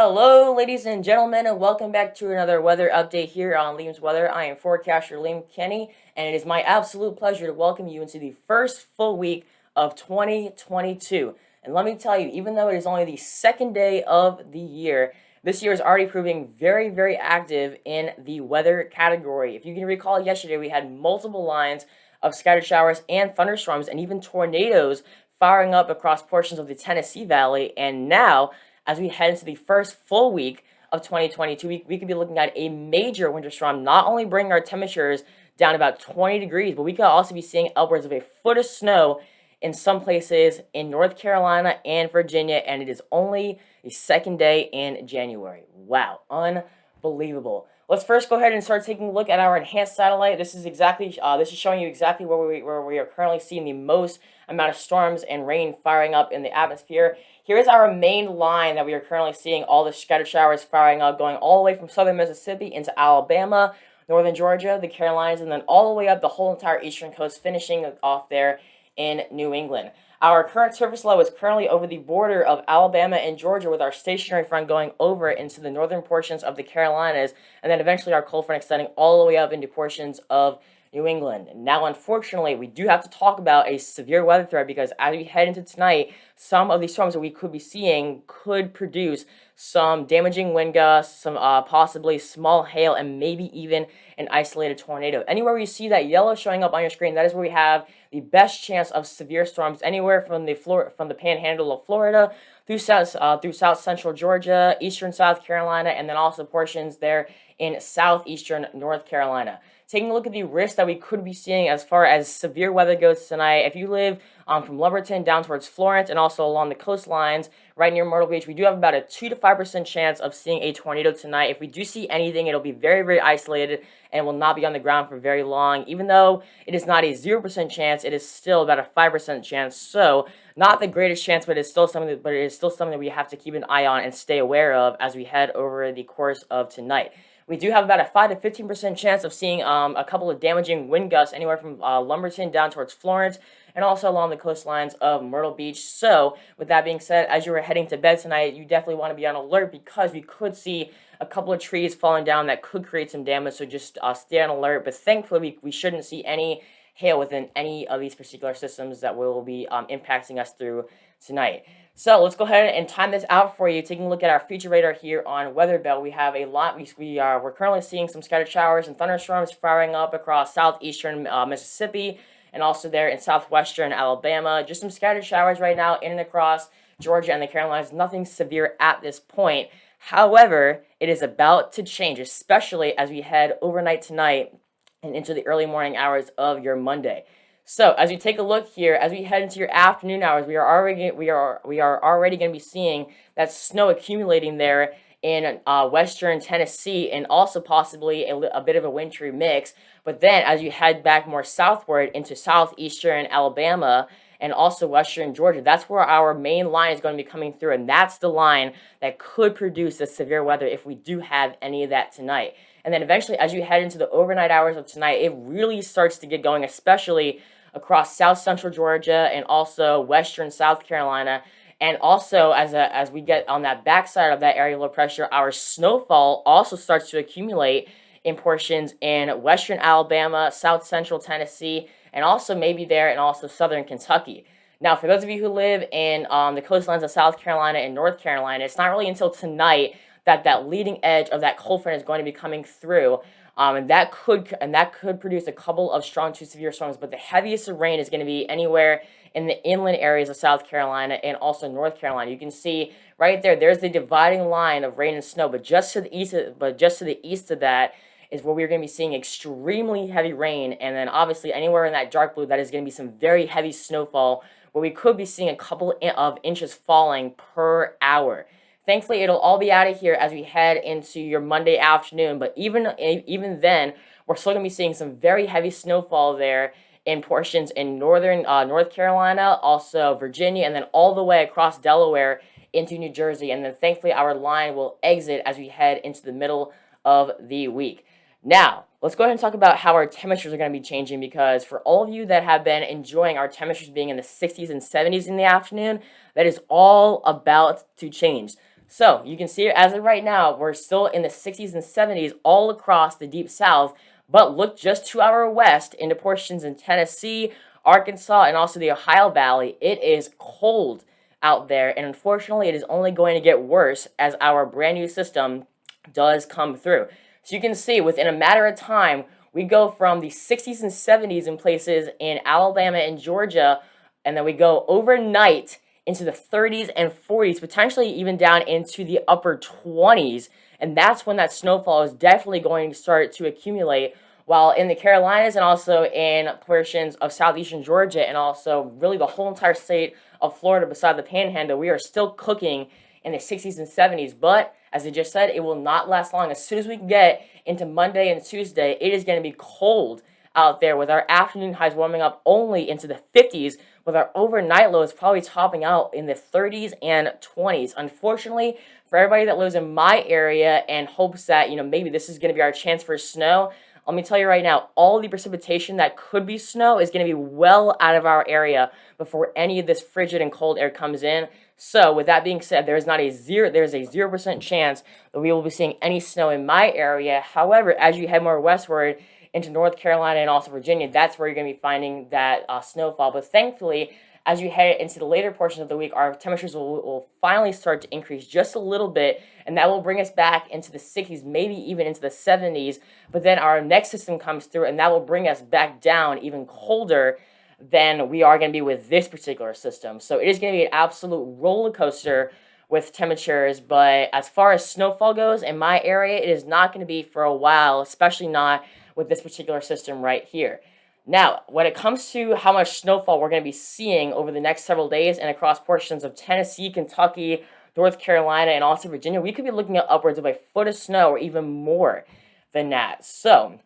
Hello, ladies and gentlemen, and welcome back to another weather update here on Liam's Weather. I am forecaster Liam Kenny, and it is my absolute pleasure to welcome you into the first full week of 2022. And let me tell you, even though it is only the second day of the year, this year is already proving very, very active in the weather category. If you can recall, yesterday we had multiple lines of scattered showers and thunderstorms, and even tornadoes firing up across portions of the Tennessee Valley, and now as we head into the first full week of 2022, we could be looking at a major winter storm, not only bringing our temperatures down about 20 degrees, but we could also be seeing upwards of a foot of snow in some places in North Carolina and Virginia, and it is only the second day in January. Wow, unbelievable. Let's first go ahead and start taking a look at our enhanced satellite. This is showing you exactly where we are currently seeing the most amount of storms and rain firing up in the atmosphere. Here is our main line that we are currently seeing all the scattered showers firing up, going all the way from southern Mississippi into Alabama, northern Georgia, the Carolinas, and then all the way up the whole entire eastern coast, finishing off there in New England. Our current surface low is currently over the border of Alabama and Georgia, with our stationary front going over into the northern portions of the Carolinas, and then eventually our cold front extending all the way up into portions of New England. Now, unfortunately, we do have to talk about a severe weather threat, because as we head into tonight, some of these storms that we could be seeing could produce some damaging wind gusts, some possibly small hail, and maybe even an isolated tornado. Anywhere you see that yellow showing up on your screen, that is where we have the best chance of severe storms, anywhere from the panhandle of Florida through south central Georgia, eastern South Carolina, and then also portions there in southeastern North Carolina. Taking a look at the risk that we could be seeing as far as severe weather goes tonight, if you live from Lumberton down towards Florence and also along the coastlines right near Myrtle Beach, we do have about a 2 to 5% chance of seeing a tornado tonight. If we do see anything, it'll be very, very isolated and will not be on the ground for very long. Even though it is not a 0% chance, it is still about a 5% chance. So not the greatest chance, but it is still something that we have to keep an eye on and stay aware of as we head over the course of tonight. We do have about a 5 to 15% chance of seeing a couple of damaging wind gusts anywhere from Lumberton down towards Florence, and also along the coastlines of Myrtle Beach. So, with that being said, as you are heading to bed tonight, you definitely want to be on alert, because we could see a couple of trees falling down that could create some damage. So just stay on alert. But thankfully, we shouldn't see any hail within any of these particular systems that will be impacting us through tonight. So let's go ahead and time this out for you. Taking a look at our feature radar here on Weather Bell, we have a lot. We're currently seeing some scattered showers and thunderstorms firing up across southeastern Mississippi, and also there in southwestern Alabama. Just some scattered showers right now in and across Georgia and the Carolinas. Nothing severe at this point. However, it is about to change, especially as we head overnight tonight and into the early morning hours of your Monday. So as you take a look here, as we head into your afternoon hours, we are already going to be seeing that snow accumulating there in western Tennessee, and also possibly a bit of a wintry mix. But then as you head back more southward into southeastern Alabama and also western Georgia, that's where our main line is going to be coming through, and that's the line that could produce the severe weather if we do have any of that tonight. And then eventually, as you head into the overnight hours of tonight, it really starts to get going, especially across south central Georgia and also western South Carolina. And also, as we get on that backside of that area of low pressure, our snowfall also starts to accumulate in portions in western Alabama, south central Tennessee, and also maybe there and also southern Kentucky. Now, for those of you who live in the coastlines of South Carolina and North Carolina, it's not really until tonight that leading edge of that cold front is going to be coming through, and that could produce a couple of strong to severe storms. But the heaviest of rain is going to be anywhere in the inland areas of South Carolina and also North Carolina. You can see right there, there's the dividing line of rain and snow. But just to the east of that is where we're going to be seeing extremely heavy rain, and then obviously anywhere in that dark blue, that is going to be some very heavy snowfall, where we could be seeing a couple of inches falling per hour. Thankfully, it'll all be out of here as we head into your Monday afternoon, but even then, we're still going to be seeing some very heavy snowfall there in portions in northern North Carolina, also Virginia, and then all the way across Delaware into New Jersey. And then thankfully, our line will exit as we head into the middle of the week. Now, let's go ahead and talk about how our temperatures are going to be changing, because for all of you that have been enjoying our temperatures being in the 60s and 70s in the afternoon, that is all about to change. So you can see as of right now, we're still in the 60s and 70s all across the deep south. But look just to our west into portions in Tennessee, Arkansas, and also the Ohio Valley. It is cold out there, and unfortunately, it is only going to get worse as our brand new system does come through. So you can see within a matter of time, we go from the 60s and 70s in places in Alabama and Georgia, and then we go overnight into the 30s and 40s, potentially even down into the upper 20s. And that's when that snowfall is definitely going to start to accumulate. While in the Carolinas and also in portions of southeastern Georgia and also really the whole entire state of Florida beside the panhandle, we are still cooking in the 60s and 70s. But as I just said, it will not last long. As soon as we get into Monday and Tuesday, it is going to be cold out there with our afternoon highs warming up only into the 50s, with our overnight lows probably topping out in the 30s and 20s. Unfortunately, for everybody that lives in my area and hopes that, maybe this is going to be our chance for snow, let me tell you right now, all the precipitation that could be snow is going to be well out of our area before any of this frigid and cold air comes in. So, with that being said, there's a 0% chance that we will be seeing any snow in my area. However, as you head more westward into North Carolina and also Virginia, that's where you're going to be finding that snowfall. But thankfully, as you head into the later portions of the week, our temperatures will finally start to increase just a little bit, and that will bring us back into the 60s, maybe even into the 70s. But then our next system comes through, and that will bring us back down even colder than we are going to be with this particular system. So it is going to be an absolute roller coaster with temperatures. But as far as snowfall goes in my area, it is not going to be for a while, especially not with this particular system right here. Now, when it comes to how much snowfall we're going to be seeing over the next several days and across portions of Tennessee, Kentucky, North Carolina, and also Virginia, we could be looking at upwards of a foot of snow or even more than that. So,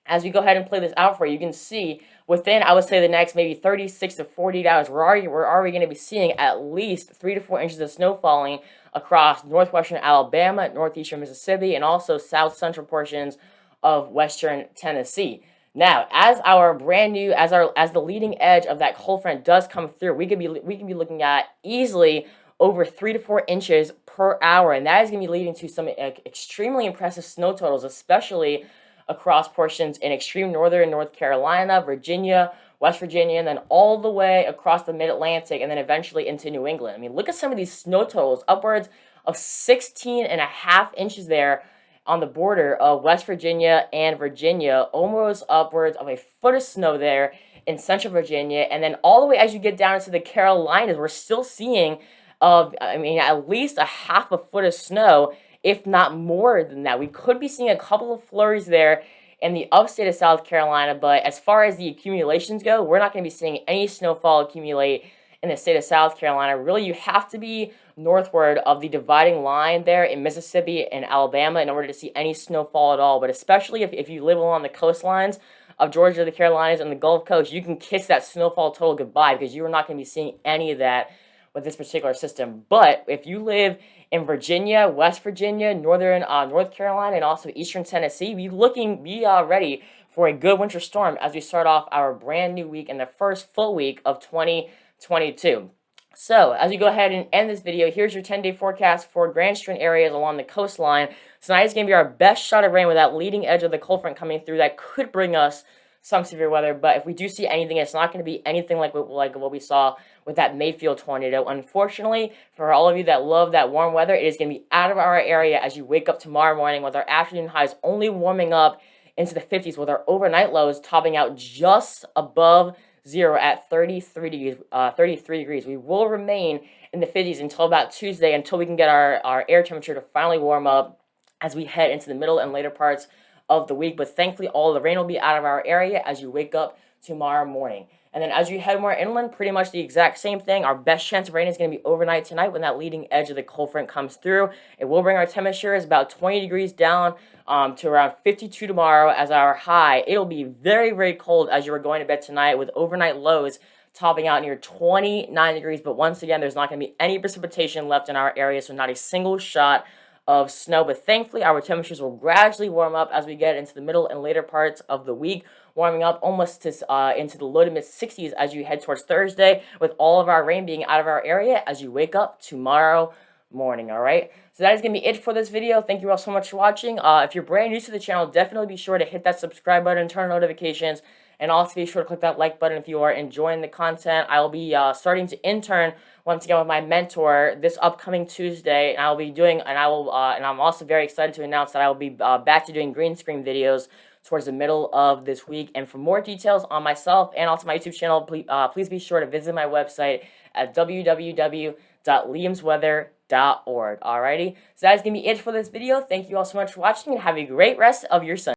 as we go ahead and play this out for you, you can see within, I would say, the next maybe 36 to 48 hours, we're already going to be seeing at least 3 to 4 inches of snow falling across northwestern Alabama, northeastern Mississippi, and also south central portions of western Tennessee. Now, as our brand new, as the leading edge of that cold front does come through, we could be looking at easily over 3 to 4 inches per hour, and that is going to be leading to some extremely impressive snow totals, especially across portions in extreme northern North Carolina, Virginia, West Virginia, and then all the way across the mid-Atlantic, and then eventually into New England. I mean, look at some of these snow totals, upwards of 16 and a half inches there on the border of West Virginia and Virginia, almost upwards of a foot of snow there in central Virginia, and then all the way as you get down into the Carolinas, we're still seeing at least a half a foot of snow, if not more than that. We could be seeing a couple of flurries there in the upstate of South Carolina, but as far as the accumulations go, we're not going to be seeing any snowfall accumulate in the state of South Carolina. Really, you have to be northward of the dividing line there in Mississippi and Alabama in order to see any snowfall at all. But especially if you live along the coastlines of Georgia, the Carolinas, and the Gulf Coast, you can kiss that snowfall total goodbye because you are not going to be seeing any of that with this particular system. But if you live in Virginia, West Virginia, northern North Carolina, and also eastern Tennessee, be ready for a good winter storm as we start off our brand new week and the first full week of 2022. So, as we go ahead and end this video, here's your 10-day forecast for Grand String areas along the coastline. Tonight is going to be our best shot of rain with that leading edge of the cold front coming through. That could bring us some severe weather, but if we do see anything, it's not going to be anything like what we saw with that Mayfield tornado. Unfortunately, for all of you that love that warm weather, it is going to be out of our area as you wake up tomorrow morning with our afternoon highs only warming up into the 50s with our overnight lows topping out just above zero at 33 degrees. We will remain in the 50s until about Tuesday, until we can get our air temperature to finally warm up as we head into the middle and later parts of the week. But thankfully, all the rain will be out of our area as you wake up tomorrow morning. And then as you head more inland, pretty much the exact same thing. Our best chance of rain is going to be overnight tonight when that leading edge of the cold front comes through. It will bring our temperatures about 20 degrees down to around 52 tomorrow as our high. It'll be very, very cold as you are going to bed tonight with overnight lows topping out near 29 degrees. But once again, there's not going to be any precipitation left in our area, so not a single shot of snow. But thankfully, our temperatures will gradually warm up as we get into the middle and later parts of the week, warming up almost into the low to mid 60s as you head towards Thursday, with all of our rain being out of our area as you wake up tomorrow morning. All right, So that is going to be it for this video. Thank you all so much for watching. If you're brand new to the channel, definitely be sure to hit that subscribe button, turn on notifications, and also be sure to click that like button if you are enjoying the content. I will be starting to intern once again with my mentor this upcoming Tuesday, and I'm also very excited to announce that I will be back to doing green screen videos towards the middle of this week. And for more details on myself and also my YouTube channel, please be sure to visit my website at www.liamsweather.org. Alrighty, so that is going to be it for this video. Thank you all so much for watching, and have a great rest of your Sunday.